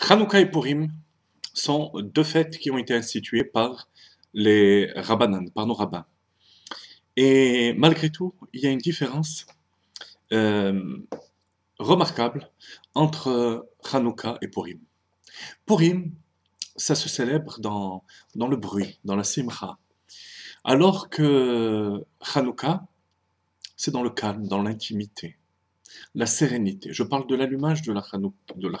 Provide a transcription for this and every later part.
Hanouka et Purim sont deux fêtes qui ont été instituées par les rabbanan, par nos rabbins. Et malgré tout, il y a une différence euh, remarquable entre Hanouka et Purim. Purim, ça se célèbre dans le bruit, dans la simcha, alors que Hanouka, c'est dans le calme, dans l'intimité, la sérénité. Je parle de l'allumage de la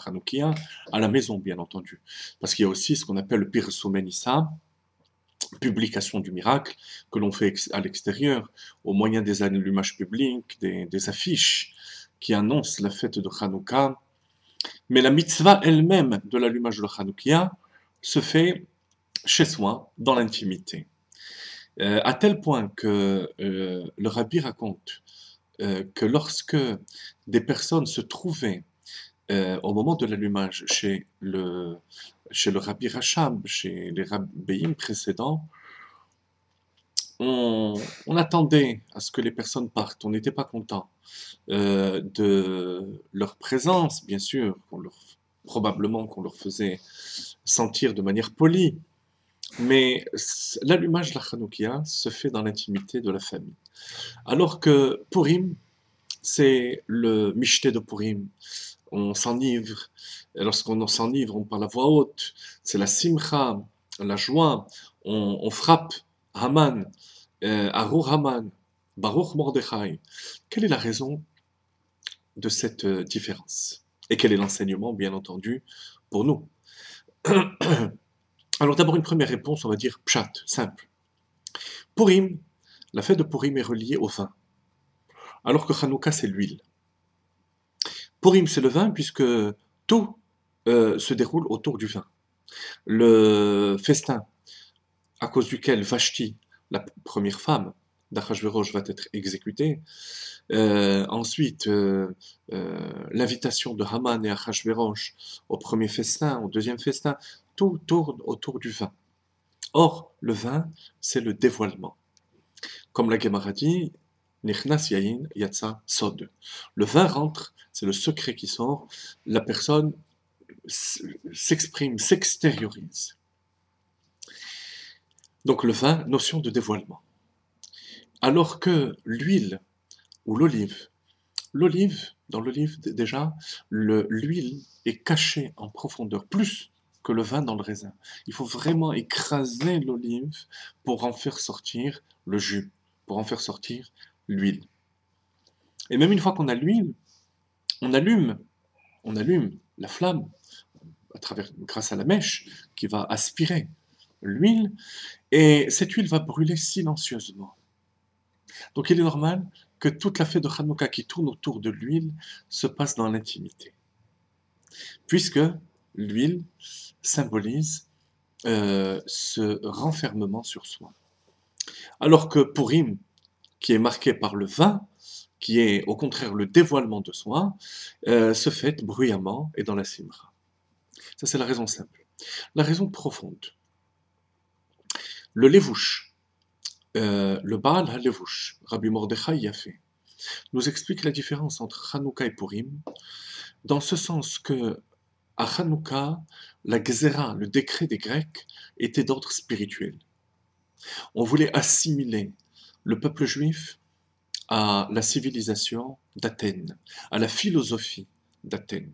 Hanoukia à la maison, bien entendu, parce qu'il y a aussi ce qu'on appelle le Pirsoumen Issa, publication du miracle, que l'on fait à l'extérieur, au moyen des allumages publics, des affiches qui annoncent la fête de Hanouka. Mais la mitzvah elle-même de l'allumage de Hanoukia se fait chez soi, dans l'intimité. À tel point que le rabbi raconte que lorsque des personnes se trouvaient au moment de l'allumage chez le rabbi Rachab, chez les rabbins précédents, on attendait à ce que les personnes partent, on n'était pas content de leur présence, bien sûr, probablement qu'on leur faisait sentir de manière polie, mais l'allumage de la Hanoukia se fait dans l'intimité de la famille. Alors que Purim, c'est le michté de Purim. On s'enivre. Et lorsqu'on s'enivre, on parle à voix haute. C'est la simcha, la joie. On frappe Haman, Arur Haman, Baruch Mordechai. Quelle est la raison de cette différence? Et quel est l'enseignement, bien entendu, pour nous? Alors d'abord une première réponse, on va dire pshat, simple. Purim, la fête de Purim est reliée au vin, alors que Hanouka c'est l'huile. Purim c'est le vin puisque tout se déroule autour du vin. Le festin à cause duquel Vashti, la première femme d'Achashverosh, va être exécutée. Ensuite, l'invitation de Haman et Achashverosh au premier festin, au deuxième festin, tout tourne autour du vin. Or, le vin, c'est le dévoilement. Comme la Gemara dit, Nichnas yayin yatsa sod. Le vin rentre, c'est le secret qui sort, la personne s'exprime, s'extériorise. Donc le vin, notion de dévoilement. Alors que l'huile ou dans l'olive déjà, l'huile est cachée en profondeur, plus que le vin dans le raisin. Il faut vraiment écraser l'olive pour en faire sortir le jus, pour en faire sortir l'huile. Et même une fois qu'on a l'huile, on allume, on allume la flamme grâce à la mèche qui va aspirer l'huile, et cette huile va brûler silencieusement. Donc il est normal que toute la fête de Hanouka qui tourne autour de l'huile se passe dans l'intimité, puisque l'huile symbolise ce renfermement sur soi. Alors que Purim, qui est marqué par le vin, qui est au contraire le dévoilement de soi, se fête bruyamment et dans la simra. Ça c'est la raison simple. La raison profonde. Le levouche, le Baal HaLevouch, Rabbi Mordechai Yafe, nous explique la différence entre Hanouka et Purim, dans ce sens que à Hanouka, la Gezerah, le décret des Grecs, était d'ordre spirituel. On voulait assimiler le peuple juif à la civilisation d'Athènes, à la philosophie d'Athènes.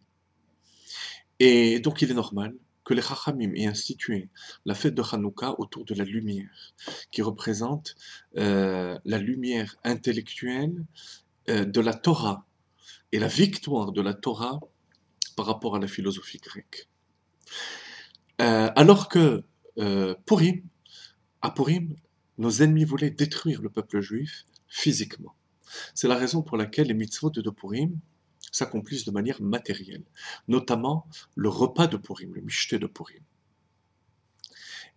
Et donc il est normal que les Chachamim aient institué la fête de Hanouka autour de la lumière, qui représente la lumière intellectuelle de la Torah et la victoire de la Torah par rapport à la philosophie grecque. Alors que Purim, à Purim, nos ennemis voulaient détruire le peuple juif physiquement. C'est la raison pour laquelle les mitzvot de Purim s'accomplissent de manière matérielle, notamment le repas de Purim, le michté de Purim.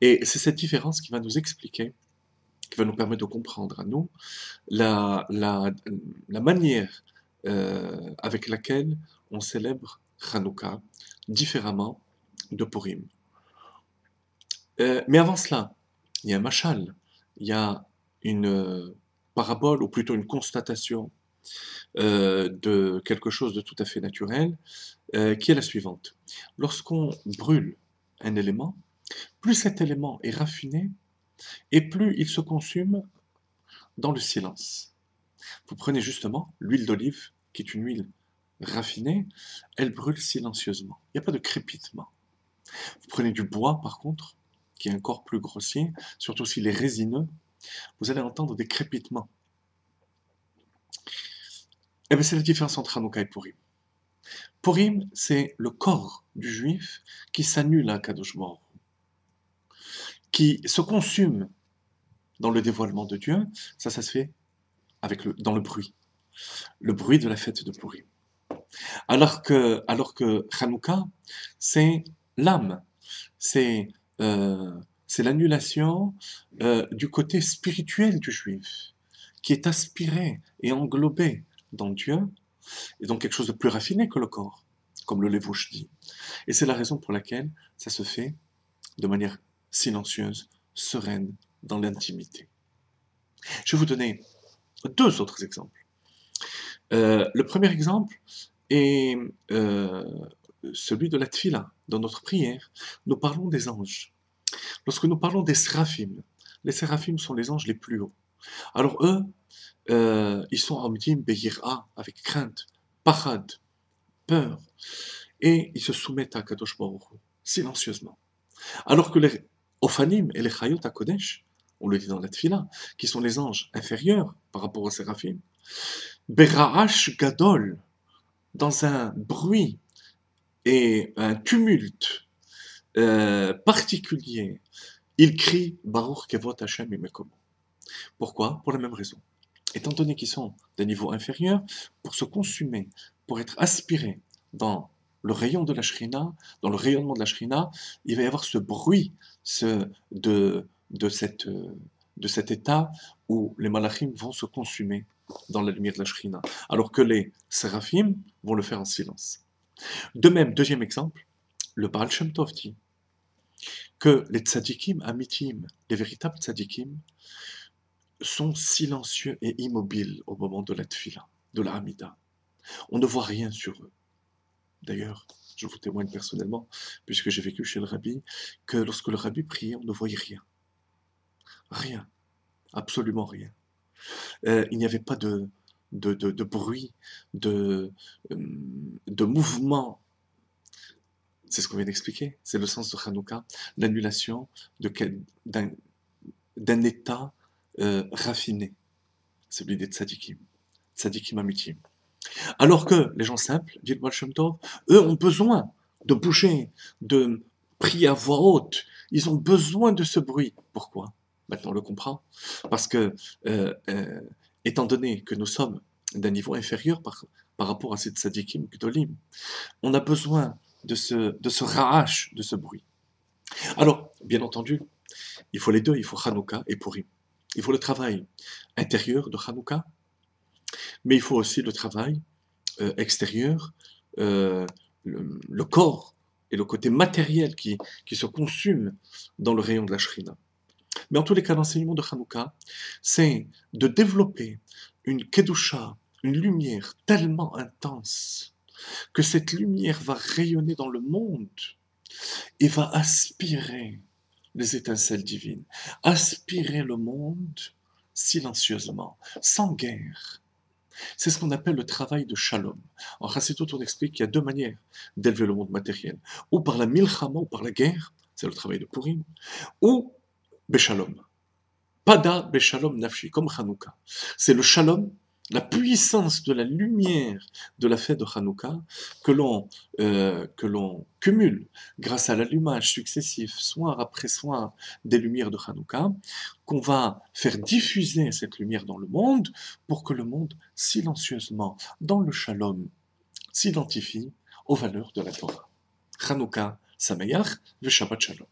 Et c'est cette différence qui va nous expliquer, qui va nous permettre de comprendre à nous la manière avec laquelle on célèbre Hanouka différemment de Purim. Mais avant cela, il y a un machal, il y a une parabole, ou plutôt une constatation de quelque chose de tout à fait naturel, qui est la suivante. Lorsqu'on brûle un élément, plus cet élément est raffiné et plus il se consume dans le silence. Vous prenez justement l'huile d'olive, qui est une huile raffinée, elle brûle silencieusement. Il n'y a pas de crépitement. Vous prenez du bois, par contre, qui est encore plus grossier, surtout s'il est résineux, vous allez entendre des crépitements. Eh bien, c'est la différence entre Hanouka et Purim. Purim, c'est le corps du juif qui s'annule à Kadosh Baruch Hu, qui se consume dans le dévoilement de Dieu. Ça se fait dans le bruit de la fête de Purim. Alors que Hanouka, c'est l'âme, c'est l'annulation du côté spirituel du juif, qui est aspiré et englobé dans Dieu, et donc quelque chose de plus raffiné que le corps, comme le Levouche dit. Et c'est la raison pour laquelle ça se fait de manière silencieuse, sereine, dans l'intimité. Je vais vous donner 2 autres exemples. Le premier exemple est celui de la tfila. Dans notre prière, nous parlons des anges. Lorsque nous parlons des séraphim, les séraphim sont les anges les plus hauts. Alors eux, ils sont amdim beyira, avec crainte, pachad, peur, et ils se soumettent à Kadosh Baruch Hu, silencieusement. Alors que les ophanim et les chayot à Kodesh, on le dit dans la tfila, qui sont les anges inférieurs par rapport aux séraphim, bera'ash gadol, dans un bruit et un tumulte particulier, ils crient Baruch Kevot Hashem Imekomo. Pourquoi? Pour la même raison. Étant donné qu'ils sont d'un niveau inférieur, pour se consumer, pour être aspirés dans le rayon de la Shrina, dans le rayonnement de la Shrina, il va y avoir ce bruit de cet état où les malachim vont se consumer dans la lumière de la Shrina, alors que les séraphim vont le faire en silence. De même, deuxième exemple, le Baal Shem Tov dit que les tzadikim amitim, les véritables tzadikim, sont silencieux et immobiles au moment de la tfila, de la hamida. On ne voit rien sur eux. D'ailleurs, je vous témoigne personnellement, puisque j'ai vécu chez le rabbi, que lorsque le rabbi priait, on ne voyait rien. Rien. Absolument rien. Il n'y avait pas de bruit, de mouvement. C'est ce qu'on vient d'expliquer. C'est le sens de Hanouka, l'annulation d'un état raffiné, celui des tzadikim, tzadikim amitim. Alors que les gens simples, dit le Baal Shem Tov, eux ont besoin de bouger, de prier à voix haute. Ils ont besoin de ce bruit. Pourquoi? Maintenant on le comprend. Parce que, étant donné que nous sommes d'un niveau inférieur par rapport à ces tzadikim gdolim, on a besoin de ce ra'ash, de ce bruit. Alors, bien entendu, il faut les deux, il faut Hanouka et Purim. Il faut le travail intérieur de Hanouka, mais il faut aussi le travail extérieur, le corps et le côté matériel qui se consume dans le rayon de la Shrina. Mais en tous les cas, l'enseignement de Hanouka, c'est de développer une kedusha, une lumière tellement intense que cette lumière va rayonner dans le monde et va aspirer les étincelles divines, aspirer le monde silencieusement, sans guerre. C'est ce qu'on appelle le travail de shalom. En Chassidut, on explique qu'il y a 2 manières d'élever le monde matériel. Ou par la milchama, ou par la guerre, c'est le travail de Purim, ou beshalom. Pada beshalom nafshi, comme Hanouka. C'est le shalom, la puissance de la lumière de la fête de Hanouka que l'on cumule grâce à l'allumage successif, soir après soir, des lumières de Hanouka, qu'on va faire diffuser cette lumière dans le monde pour que le monde, silencieusement, dans le shalom, s'identifie aux valeurs de la Torah. Hanouka Sameach ve Shabbat Shalom.